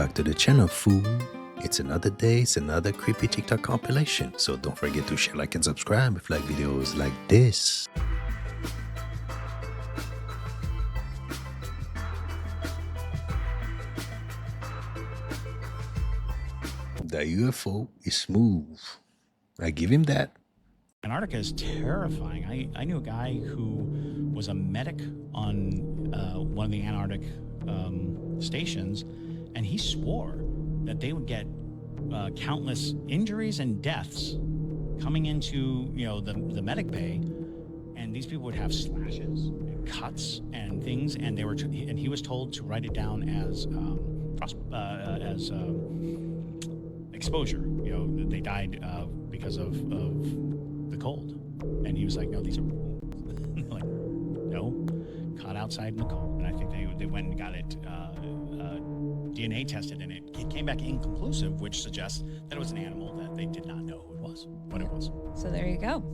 back to the channel, fool. It's another day, it's another creepy TikTok compilation. So don't forget to share, like, and subscribe if you like videos like this. The UFO is smooth. I give him that. Antarctica is terrifying. I knew a guy who was a medic on one of the Antarctic stations, and he swore that they would get countless injuries and deaths coming into the medic bay, and these people would have slashes and cuts and things, and he was told to write it down as exposure. They died because of the cold, and he was like, no, these are like, no, caught outside in the cold. And I think they went and got it DNA tested, and it came back inconclusive, which suggests that it was an animal that they did not know what it was. So there you go.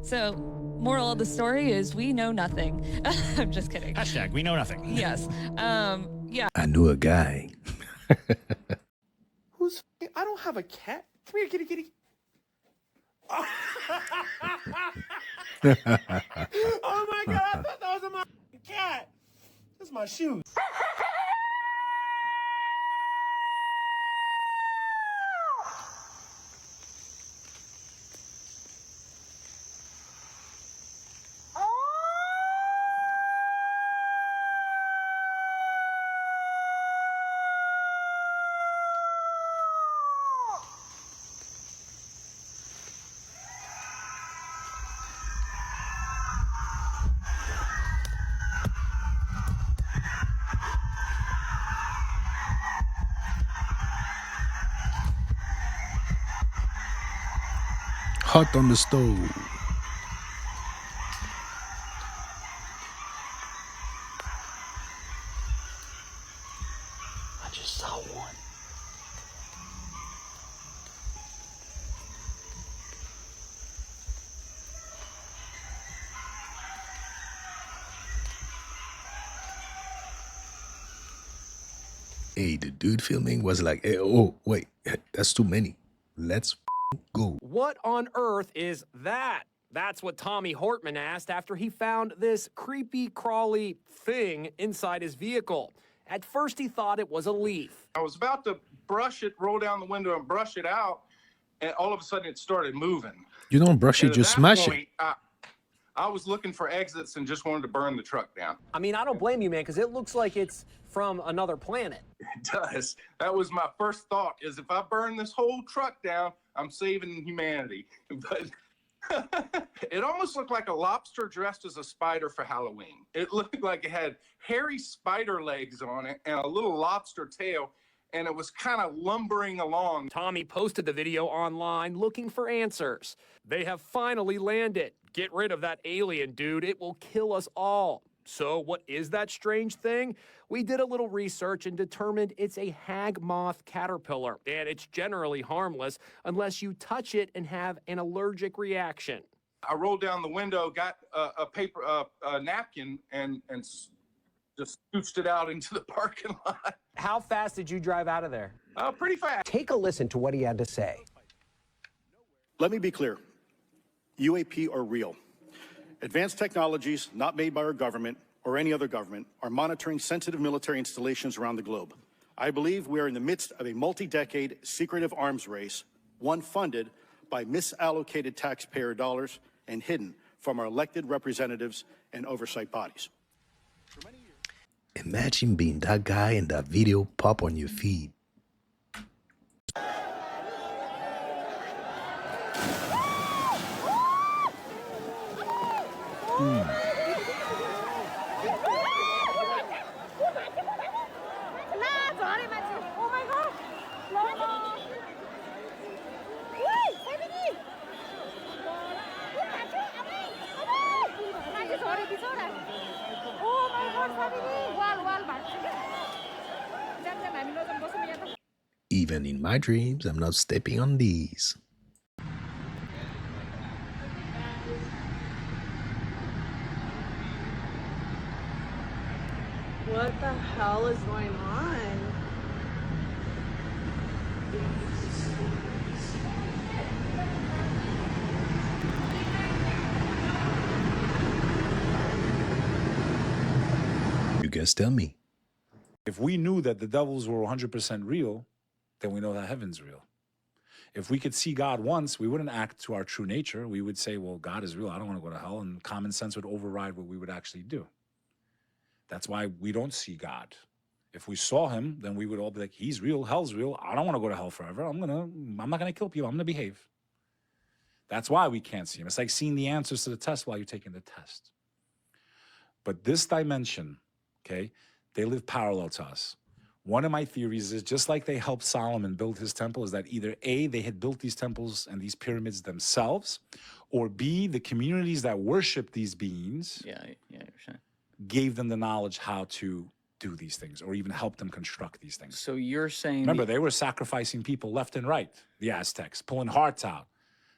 So moral of the story is we know nothing. I'm just kidding. Hashtag we know nothing. Yes. Yeah. I knew a guy. I don't have a cat. Come here, kitty, kitty. Oh, oh my God, I thought that was my cat. That's my shoes. Hot on the stove. I just saw one. Hey, the dude filming was like, hey, oh, wait, that's too many. Let's go. What on earth is that? That's what Tommy Hortman asked after he found this creepy, crawly thing inside his vehicle. At first, he thought it was a leaf. I was about to brush it, roll down the window and brush it out, and all of a sudden it started moving. You don't brush it, just smash it. I was looking for exits and just wanted to burn the truck down. I mean, I don't blame you, man, because it looks like it's from another planet. It does. That was my first thought, is if I burn this whole truck down, I'm saving humanity. But it almost looked like a lobster dressed as a spider for Halloween. It looked like it had hairy spider legs on it and a little lobster tail, and it was kind of lumbering along. Tommy posted the video online looking for answers. They have finally landed. Get rid of that alien, dude. It will kill us all. So what is that strange thing? We did a little research and determined it's a hag moth caterpillar, and it's generally harmless unless you touch it and have an allergic reaction. I rolled down the window, got a napkin, and just scooched it out into the parking lot. How fast did you drive out of there? Pretty fast. Take a listen to what he had to say. Let me be clear. UAP are real. Advanced technologies not made by our government or any other government are monitoring sensitive military installations around the globe. I believe we are in the midst of a multi-decade secretive arms race, one funded by misallocated taxpayer dollars and hidden from our elected representatives and oversight bodies. Imagine being that guy and that video pop on your feed. Even in my dreams, I'm not stepping on these. What the hell is going on? You guys tell me. If we knew that the devils were 100% real, then we know that heaven's real. If we could see God once, we wouldn't act to our true nature. We would say, well, God is real. I don't want to go to hell. And common sense would override what we would actually do. That's why we don't see God. If we saw him, then we would all be like, he's real, hell's real. I don't want to go to hell forever. I'm not gonna kill people. I'm gonna behave. That's why we can't see him. It's like seeing the answers to the test while you're taking the test. But this dimension, okay, they live parallel to us. One of my theories is just like they helped Solomon build his temple, is that either A, they had built these temples and these pyramids themselves, or B, the communities that worship these beings gave them the knowledge how to do these things, or even help them construct these things. So you're saying... Remember, they were sacrificing people left and right, the Aztecs, pulling hearts out.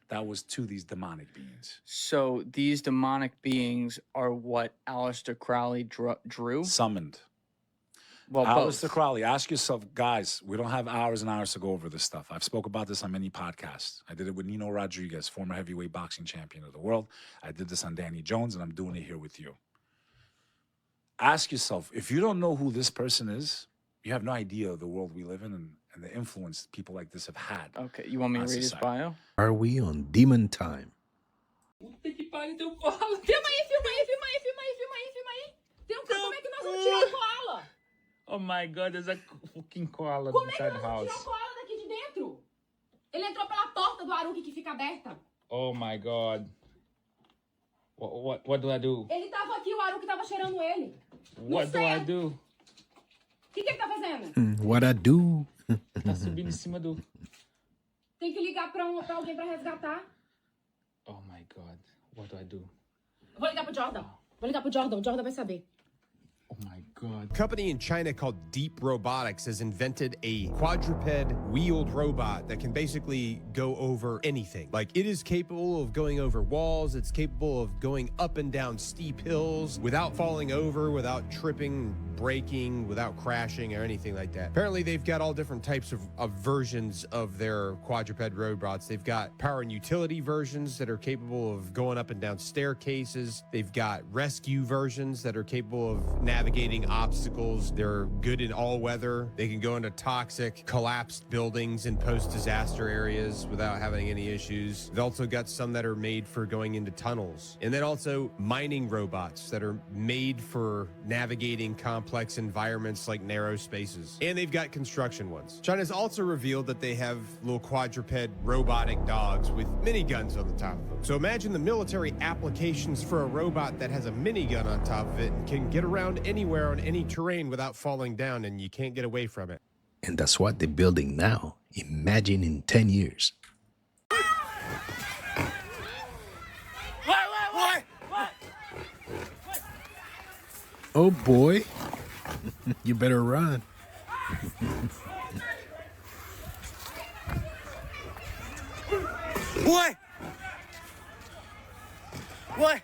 That was to these demonic beings. So these demonic beings are what Aleister Crowley drew? Summoned. Well, Aleister Crowley, ask yourself, guys, we don't have hours and hours to go over this stuff. I've spoke about this on many podcasts. I did it with Nino Rodriguez, former heavyweight boxing champion of the world. I did this on Danny Jones, and I'm doing it here with you. Ask yourself, if you don't know who this person is, you have no idea of the world we live in and the influence people like this have had. Okay, you want me to read his bio? Are we on demon time? Puta que pariu, tem um koala. Filma aí, filma aí, filma aí, filma aí, filma aí, filma aí. Tem um... Como é que nós vamos tirar o koala? Oh my God, there's a fucking koala Como é que inside nós the vamos house. tirar o koala daqui de dentro? Ele entrou pela porta do Aruki que fica aberta. Oh my God. What do I do? Ele tava aqui, o Aruki tava cheirando ele. What do I do? O que ele tá fazendo? What I do? Tá subindo em cima do... Tem que ligar pra alguém pra resgatar. Oh my God. What do I do? Vou ligar pro Jordan. Vou ligar pro Jordan. O Jordan vai saber. Oh my God. A company in China called Deep Robotics has invented a quadruped wheeled robot that can basically go over anything. Like, it is capable of going over walls. It's capable of going up and down steep hills without falling over, without tripping, breaking, without crashing or anything like that. Apparently, they've got all different types of versions of their quadruped robots. They've got power and utility versions that are capable of going up and down staircases. They've got rescue versions that are capable of navigating obstacles. They're good in all weather. They can go into toxic, collapsed buildings in post-disaster areas without having any issues. They've also got some that are made for going into tunnels. And then also mining robots that are made for navigating complex environments like narrow spaces. And they've got construction ones. China's also revealed that they have little quadruped robotic dogs with miniguns on the top of them. So imagine the military applications for a robot that has a minigun on top of it and can get around anywhere on any terrain without falling down, and you can't get away from it. And that's what they're building now. Imagine in 10 years. What? Oh boy. You better run. What? What?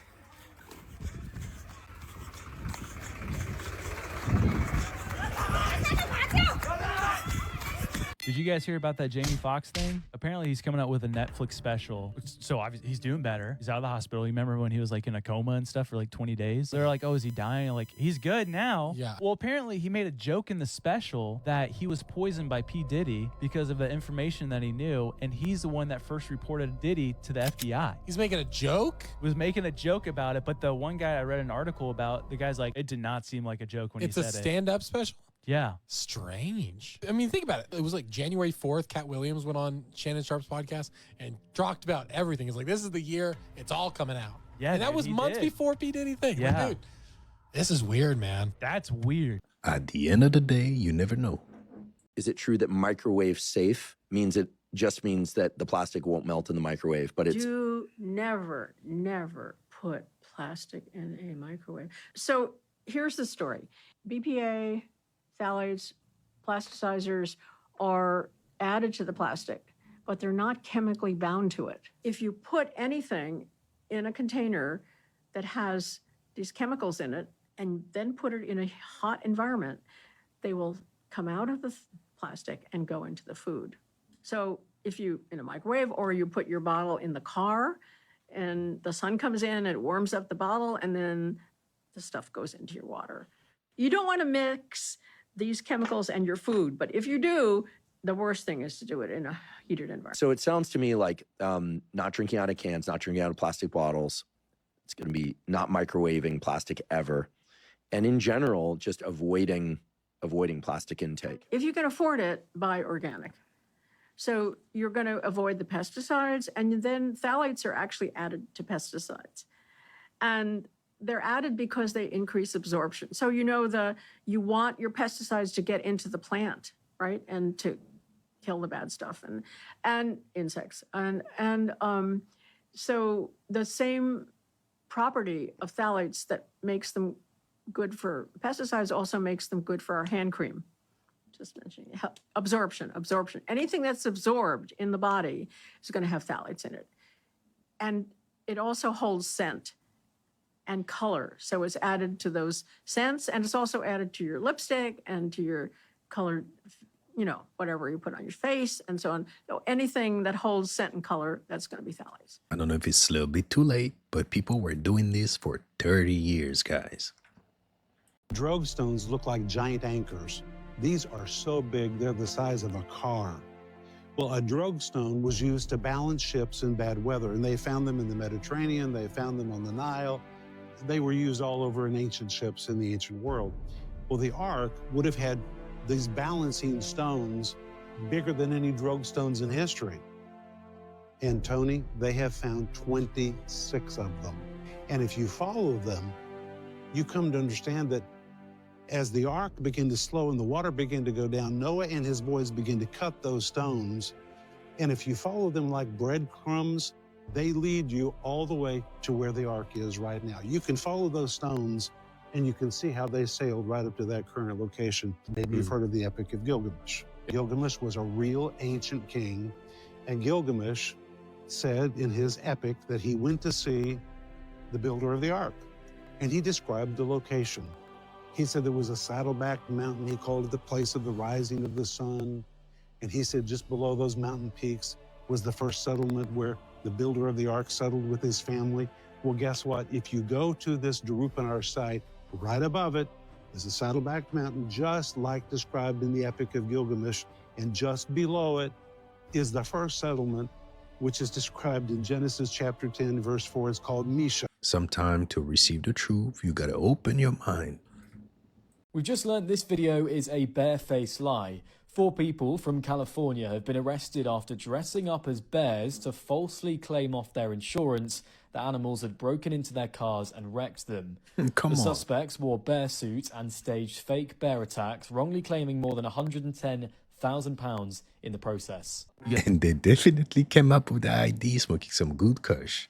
Did you guys hear about that Jamie Foxx thing? Apparently he's coming out with a Netflix special. So obviously he's doing better. He's out of the hospital. You remember when he was like in a coma and stuff for like 20 days? They're like, oh, is he dying? Like, he's good now. Yeah. Well, apparently he made a joke in the special that he was poisoned by P. Diddy because of the information that he knew. And he's the one that first reported Diddy to the FBI. He's making a joke? He was making a joke about it. But the one guy I read an article about, the guy's like, it did not seem like a joke when he said it. It's a stand-up special? Yeah. Strange. I mean, think about it. It was like January 4th. Cat Williams went on Shannon Sharp's podcast and talked about everything. It's like, this is the year. It's all coming out. Yeah, and that dude, was he months did. before P. Diddy thing. Yeah. Like, dude, this is weird, man. That's weird. At the end of the day, you never know. Is it true that microwave safe means it just means that the plastic won't melt in the microwave, but it's... Do never put plastic in a microwave. So here's the story. BPA, phthalates, plasticizers are added to the plastic, but they're not chemically bound to it. If you put anything in a container that has these chemicals in it and then put it in a hot environment, they will come out of the plastic and go into the food. So if you, in a microwave, or you put your bottle in the car and the sun comes in, it warms up the bottle, and then the stuff goes into your water. You don't want to mix these chemicals and your food, but if you do, the worst thing is to do it in a heated environment. So it sounds to me like not drinking out of cans, not drinking out of plastic bottles. It's going to be not microwaving plastic ever. And in general, just avoiding plastic intake. If you can afford it, buy organic. So you're going to avoid the pesticides, and then phthalates are actually added to pesticides. And they're added because they increase absorption. So you want your pesticides to get into the plant, right? And to kill the bad stuff and insects. So the same property of phthalates that makes them good for pesticides also makes them good for our hand cream. Just mentioning absorption. Anything that's absorbed in the body is going to have phthalates in it. And it also holds scent and color. So it's added to those scents, and it's also added to your lipstick and to your colored, whatever you put on your face and so on. So anything that holds scent and color, that's going to be phthalates. I don't know if it's a little bit too late, but people were doing this for 30 years, guys. Drogue stones look like giant anchors. These are so big, they're the size of a car. Well, a drogue stone was used to balance ships in bad weather, and they found them in the Mediterranean, they found them on the Nile. They were used all over in ancient ships in the ancient world. Well, the Ark would have had these balancing stones bigger than any drogue stones in history. And Tony, they have found 26 of them. And if you follow them, you come to understand that as the ark began to slow and the water began to go down, Noah and his boys began to cut those stones. And if you follow them like breadcrumbs, they lead you all the way to where the ark is right now. You can follow those stones and you can see how they sailed right up to that current location. Maybe you've heard of the Epic of Gilgamesh. Gilgamesh was a real ancient king, and Gilgamesh said in his epic that he went to see the builder of the ark, and he described the location. He said there was a saddlebacked mountain. He called it the place of the rising of the sun. And he said just below those mountain peaks was the first settlement where the builder of the ark settled with his family. Well, guess what? If you go to this Darupanar site, right above it is a saddlebacked mountain, just like described in the Epic of Gilgamesh. And just below it is the first settlement, which is described in Genesis chapter 10, verse 4. It's called Misha. Sometime to receive the truth, you gotta open your mind. We've just learned this video is a barefaced lie. 4 people from California have been arrested after dressing up as bears to falsely claim off their insurance that animals had broken into their cars and wrecked them. Come the on. suspects wore bear suits and staged fake bear attacks, wrongly claiming more than £110,000 in the process. And they definitely came up with the ID smoking some good kush.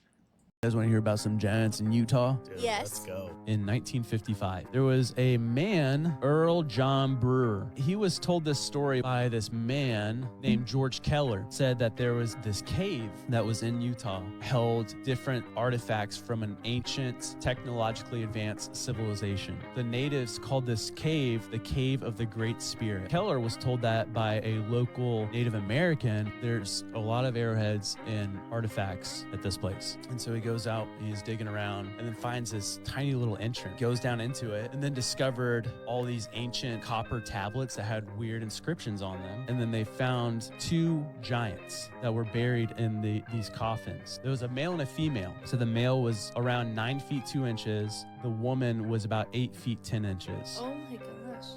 You guys want to hear about some giants in Utah? Yes. Let's go. In 1955, there was a man, Earl John Brewer. He was told this story by this man named George Keller. Said that there was this cave that was in Utah, held different artifacts from an ancient, technologically advanced civilization. The natives called this cave the Cave of the Great Spirit. Keller was told that by a local Native American. There's a lot of arrowheads and artifacts at this place. And so he goes out, he's digging around, and then finds this tiny little entrance, goes down into it, and then discovered all these ancient copper tablets that had weird inscriptions on them. And then they found 2 giants that were buried in these coffins. There was a male and a female. So the male was around 9 feet 2 inches. The woman was about 8 feet 10 inches. Oh my gosh.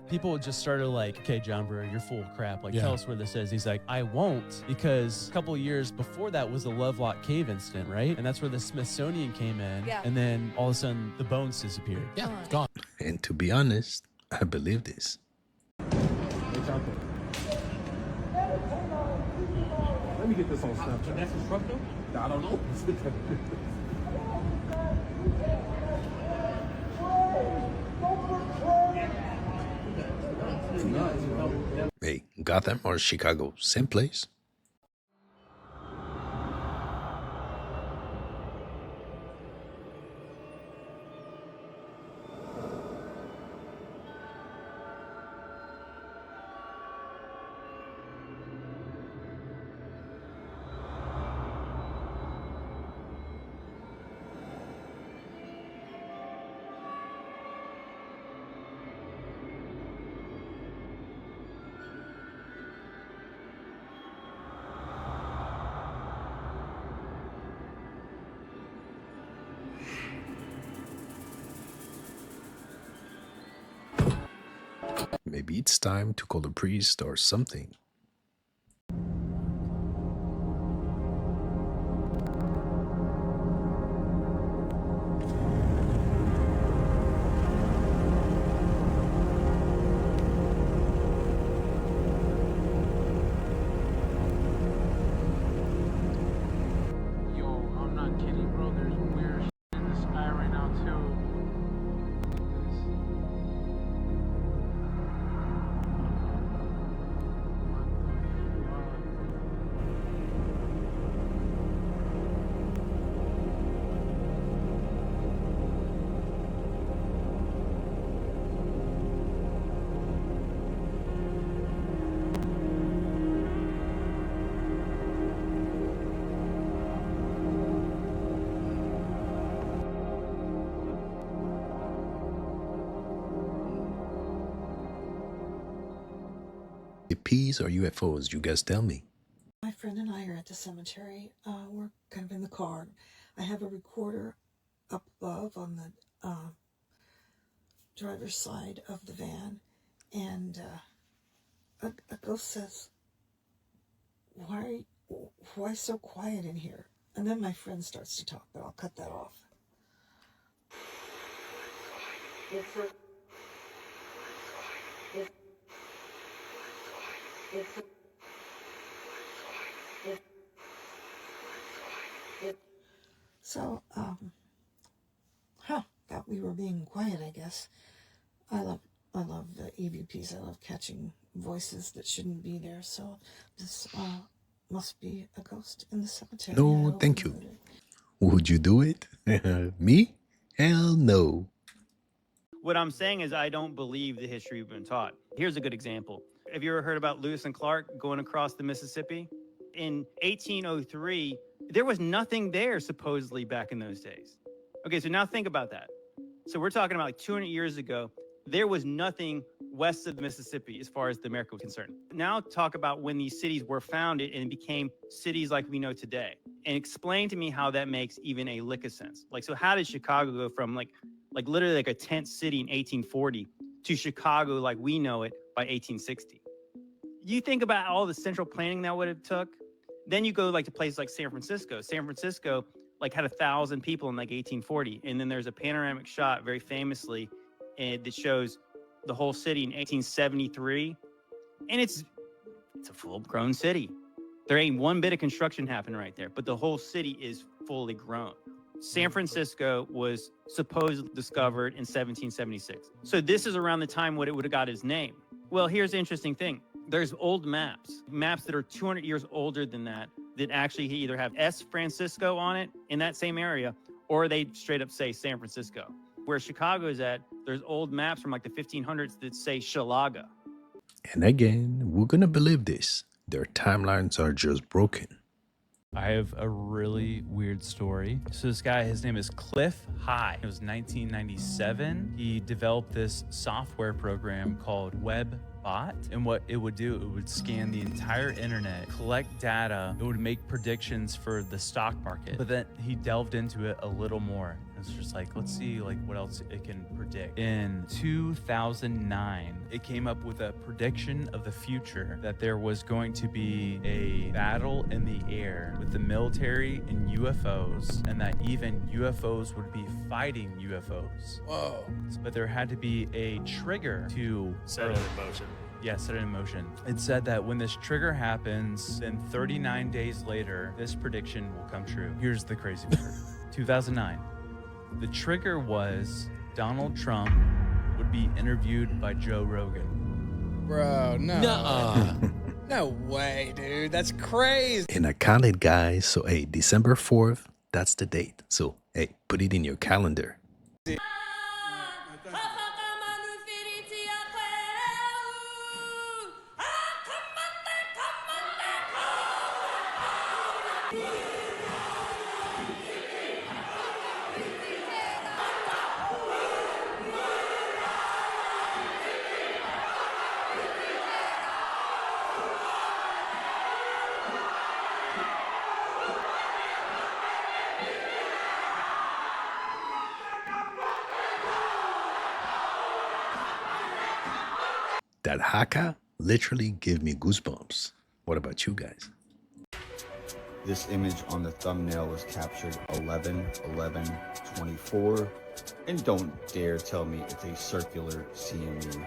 People just started like, okay, John Brewer, you're full of crap. Like, Yeah. tell us where this is. He's like, I won't, because a couple of years before that was the Lovelock Cave incident, right? And that's where the Smithsonian came in. Yeah. And then all of a sudden the bones disappeared. Yeah, it's gone. And to be honest, I believe this. Let me get this on Snapchat. That's his truck though? I don't know. Hey, Gotham or Chicago, same place. Maybe it's time to call a priest or something. Yo, I'm not kidding, bro. There's weird shit in the sky right now, too. EPs or UFOs? You guys tell me. My friend and I are at the cemetery. We're kind of in the car. I have a recorder up above on the driver's side of the van, and a ghost says, why so quiet in here? And then my friend starts to talk, but I'll cut that off. So, thought we were being quiet, I guess. I love the EVPs. I love catching voices that shouldn't be there. So this must be a ghost in the cemetery. No, thank you. Would you do it? Me? Hell no. What I'm saying is I don't believe the history we've been taught. Here's a good example. Have you ever heard about Lewis and Clark going across the Mississippi? In 1803, there was nothing there supposedly back in those days. Okay, so now think about that. So we're talking about like 200 years ago, there was nothing west of the Mississippi as far as the America was concerned. Now talk about when these cities were founded and became cities like we know today. And explain to me how that makes even a lick of sense. Like, so how did Chicago go from like literally like a tent city in 1840 to Chicago like we know it by 1860? You think about all the central planning that would have took. Then you go like to places like San Francisco. San Francisco like had 1,000 people in like 1840. And then there's a panoramic shot very famously that shows the whole city in 1873. And it's a full-grown city. There ain't one bit of construction happening right there, but the whole city is fully grown. San Francisco was supposedly discovered in 1776. So this is around the time what it would have got its name. Well, here's the interesting thing. There's old maps that are 200 years older than that actually either have S Francisco on it in that same area, or they straight up say San Francisco. Where Chicago is at, there's old maps from like the 1500s that say Shalaga. And again, we're gonna believe this. Their timelines are just broken. I have a really weird story. So this guy, his name is Cliff High. It was 1997. He developed this software program called WebBot. And what it would do, it would scan the entire internet, collect data. It would make predictions for the stock market. But then he delved into it a little more. It's just like, let's see like what else it can predict. In 2009, it came up with a prediction of the future that there was going to be a battle in the air with the military and UFOs, and that even UFOs would be fighting UFOs. Whoa. But there had to be a trigger to Set it in motion. Yeah, set it in motion. It said that when this trigger happens, then 39 days later, this prediction will come true. Here's the crazy part. 2009. The trigger was Donald Trump would be interviewed by Joe Rogan. Bro, no. Nuh-uh. No way, dude. That's crazy. And I counted, guys. So, hey, December 4th, that's the date. So, hey, put it in your calendar. That haka literally give me goosebumps. What about you guys? This image on the thumbnail was captured 11/11/24, and don't dare tell me it's a circular CMU.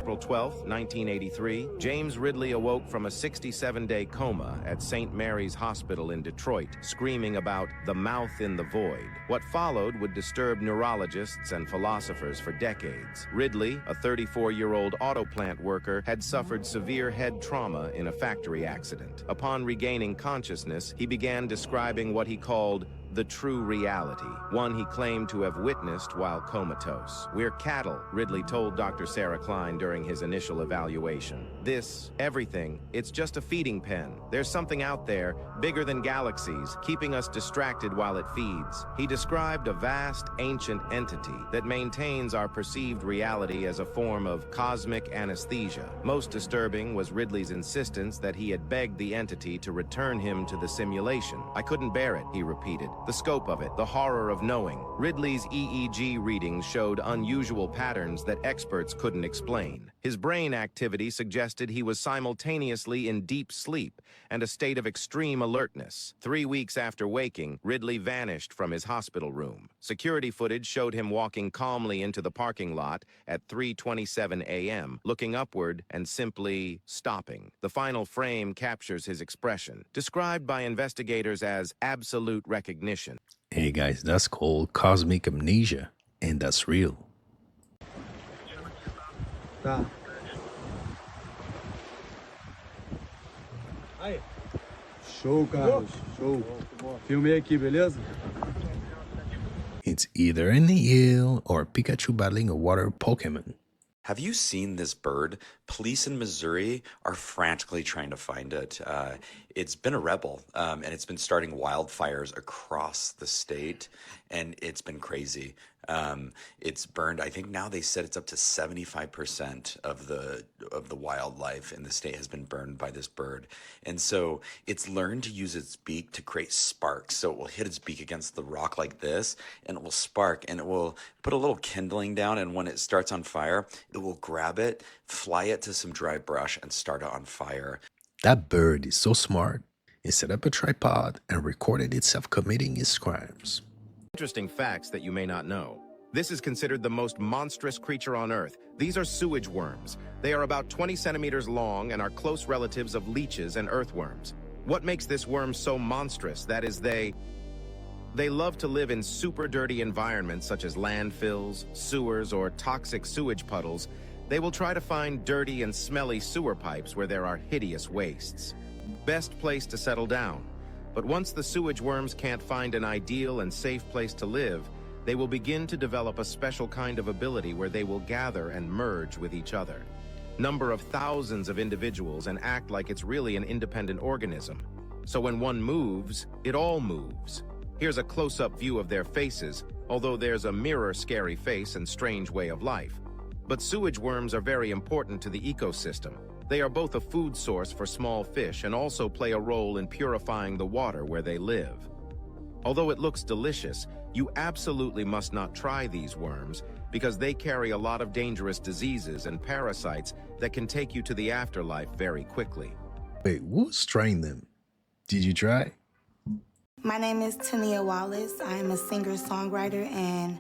April 12, 1983, James Ridley awoke from a 67-day coma at St. Mary's Hospital in Detroit, screaming about the mouth in the void. What followed would disturb neurologists and philosophers for decades. Ridley, a 34-year-old auto plant worker, had suffered severe head trauma in a factory accident. Upon regaining consciousness, he began describing what he called the true reality, one he claimed to have witnessed while comatose. "We're cattle," Ridley told Dr. Sarah Klein during his initial evaluation. "This, everything, it's just a feeding pen. There's something out there, bigger than galaxies, keeping us distracted while it feeds." He described a vast, ancient entity that maintains our perceived reality as a form of cosmic anesthesia. Most disturbing was Ridley's insistence that he had begged the entity to return him to the simulation. "I couldn't bear it," he repeated. "The scope of it, the horror of knowing." Ridley's EEG readings showed unusual patterns that experts couldn't explain. His brain activity suggested he was simultaneously in deep sleep and a state of extreme alertness. 3 weeks after waking, Ridley vanished from his hospital room. Security footage showed him walking calmly into the parking lot at 3:27 a.m., looking upward and simply stopping. The final frame captures his expression, described by investigators as absolute recognition. Hey guys, that's called cosmic amnesia, and that's real. Tá. Aí. Show, Carlos. Show. Filmei aqui, beleza? It's either an eel or Pikachu battling a water Pokemon. Have you seen this bird? Police in Missouri are frantically trying to find it. It's been a rebel, and it's been starting wildfires across the state, and it's been crazy. It's burned. I think now they said it's up to 75% of the wildlife in the state has been burned by this bird, and so it's learned to use its beak to create sparks. So it will hit its beak against the rock like this, and it will spark, and it will put a little kindling down. And when it starts on fire, it will grab it, fly it to some dry brush, and start it on fire. That bird is so smart. It set up a tripod and recorded itself committing its crimes. Interesting facts that you may not know. This is considered the most monstrous creature on Earth. These are sewage worms. They are about 20 centimeters long and are close relatives of leeches and earthworms. What makes this worm so monstrous? That is, they love to live in super dirty environments such as landfills, sewers, or toxic sewage puddles. They will try to find dirty and smelly sewer pipes where there are hideous wastes. Best place to settle down. But once the sewage worms can't find an ideal and safe place to live, they will begin to develop a special kind of ability where they will gather and merge with each other. Number of thousands of individuals and act like it's really an independent organism. So when one moves, it all moves. Here's a close-up view of their faces, although there's a mirror scary face and strange way of life. But sewage worms are very important to the ecosystem. They are both a food source for small fish and also play a role in purifying the water where they live. Although it looks delicious, you absolutely must not try these worms because they carry a lot of dangerous diseases and parasites that can take you to the afterlife very quickly. Wait, who's trying them? Did you try? My name is Tania Wallace. I am a singer-songwriter, and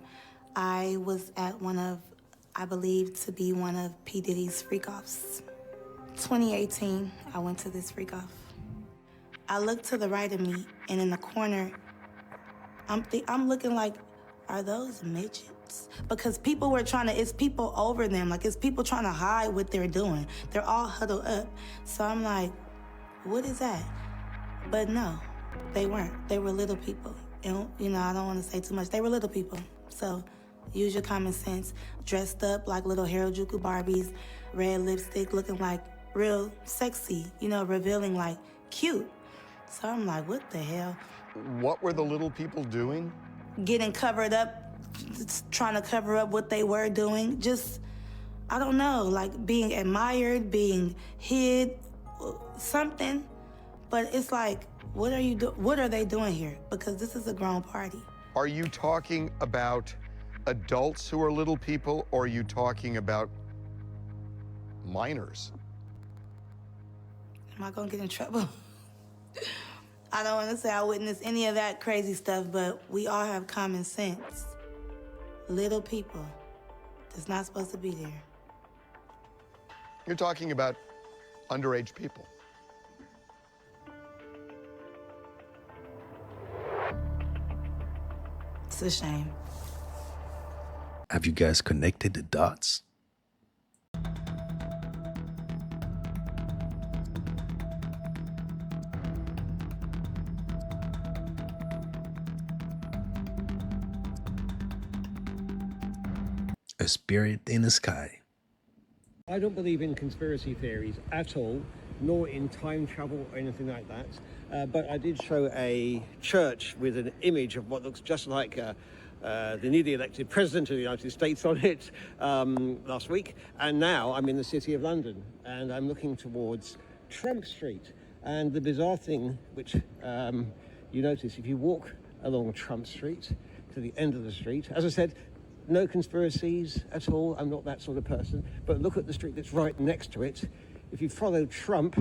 I was at I believe to be one of P. Diddy's freak-offs. 2018, I went to this freak-off. I looked to the right of me, and in the corner, I'm looking like, are those midgets? Because people were it's people over them, like it's people trying to hide what they're doing. They're all huddled up. So I'm like, what is that? But no, they weren't. They were little people. And, I don't want to say too much. They were little people. So use your common sense. Dressed up like little Harajuku Barbies, red lipstick, looking like real sexy, revealing like cute. So I'm like, what the hell? What were the little people doing? Getting covered up, trying to cover up what they were doing. Just, I don't know, like being admired, being hid, something. But it's like, what are they doing here? Because this is a grown party. Are you talking about adults who are little people, or are you talking about minors? Am I gonna get in trouble? I don't want to say I witnessed any of that crazy stuff, but we all have common sense. Little people that's not supposed to be there. You're talking about underage people. It's a shame. Have you guys connected the dots? A spirit in the sky. I don't believe in conspiracy theories at all, nor in time travel or anything like that. But I did show a church with an image of what looks just like the newly elected president of the United States on it last week. And now I'm in the city of London, and I'm looking towards Trump Street. And the bizarre thing, which you notice if you walk along Trump Street to the end of the street, as I said, no conspiracies at all. I'm not that sort of person. But look at the street that's right next to it. If you follow Trump,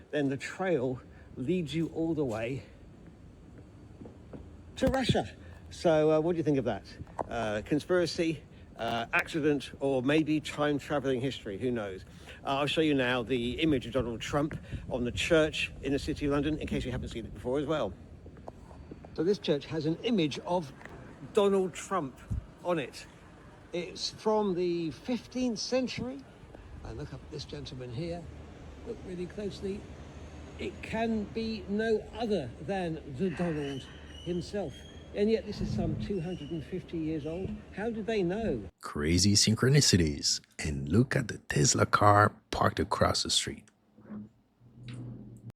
then the trail leads you all the way to Russia. So what do you think of that? Conspiracy, accident, or maybe time-traveling history? Who knows? I'll show you now the image of Donald Trump on the church in the city of London, in case you haven't seen it before as well. So this church has an image of Donald Trump on it. It's from the 15th century. And look up this gentleman here. Look really closely. It can be no other than the Donald himself. And yet this is some 250 years old. How did they know? Crazy synchronicities. And look at the Tesla car parked across the street.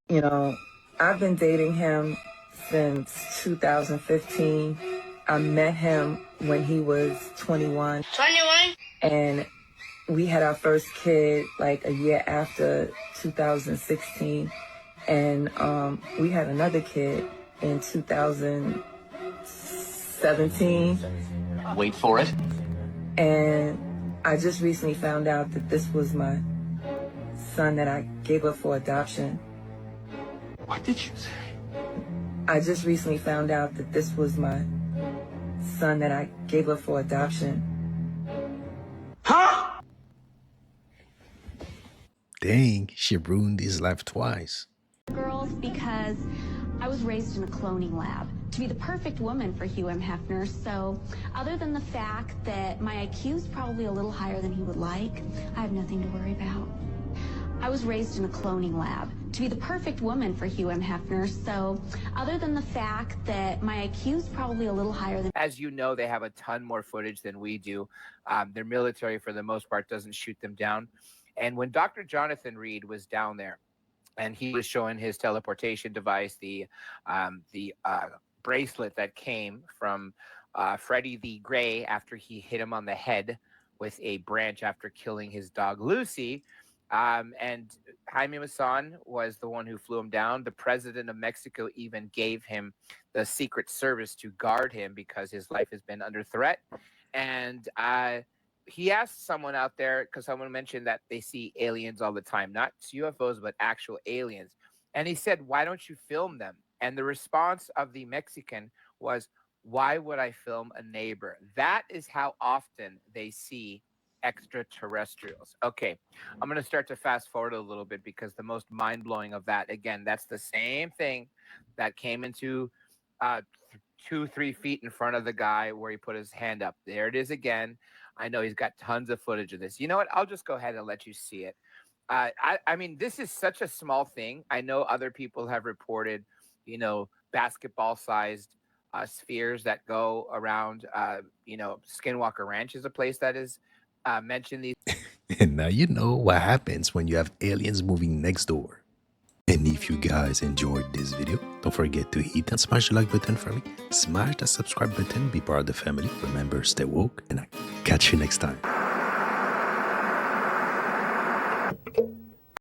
I've been dating him since 2015. I met him when he was 21. 21? And we had our first kid like a year after 2016. And we had another kid in 2017. Wait for it. And I just recently found out that this was my son that I gave up for adoption. What did you say? I just recently found out that this was my son that I gave up for adoption. Huh? Dang, she ruined his life twice. Girls, because I was raised in a cloning lab to be the perfect woman for Hugh M. Hefner. So other than the fact that my IQ is probably a little higher than he would like, I have nothing to worry about. I was raised in a cloning lab to be the perfect woman for Hugh M. Hefner. So other than the fact that my IQ is probably a little higher than... As you know, they have a ton more footage than we do. Their military, for the most part, doesn't shoot them down. And when Dr. Jonathan Reed was down there, and he was showing his teleportation device, the bracelet that came from Freddie the Gray after he hit him on the head with a branch after killing his dog Lucy, And Jaime Maussan was the one who flew him down. The president of Mexico even gave him the Secret Service to guard him because his life has been under threat. And he asked someone out there, because someone mentioned that they see aliens all the time, not UFOs, but actual aliens. And he said, why don't you film them? And the response of the Mexican was, why would I film a neighbor? That is how often they see extraterrestrials. Okay, I'm going to start to fast forward a little bit because the most mind-blowing of that, again, that's the same thing that came into 2-3 feet in front of the guy where he put his hand up. There it is again. I know he's got tons of footage of this. You know what? I'll just go ahead and let you see it. I mean, this is such a small thing. I know other people have reported, you know, basketball-sized spheres that go around. You know, Skinwalker Ranch is a place that is mentioned these. And now you know what happens when you have aliens moving next door. And if you guys enjoyed this video, don't forget to hit and smash the like button for me. Smash the subscribe button, be part of the family. Remember, stay woke, and I'll catch you next time.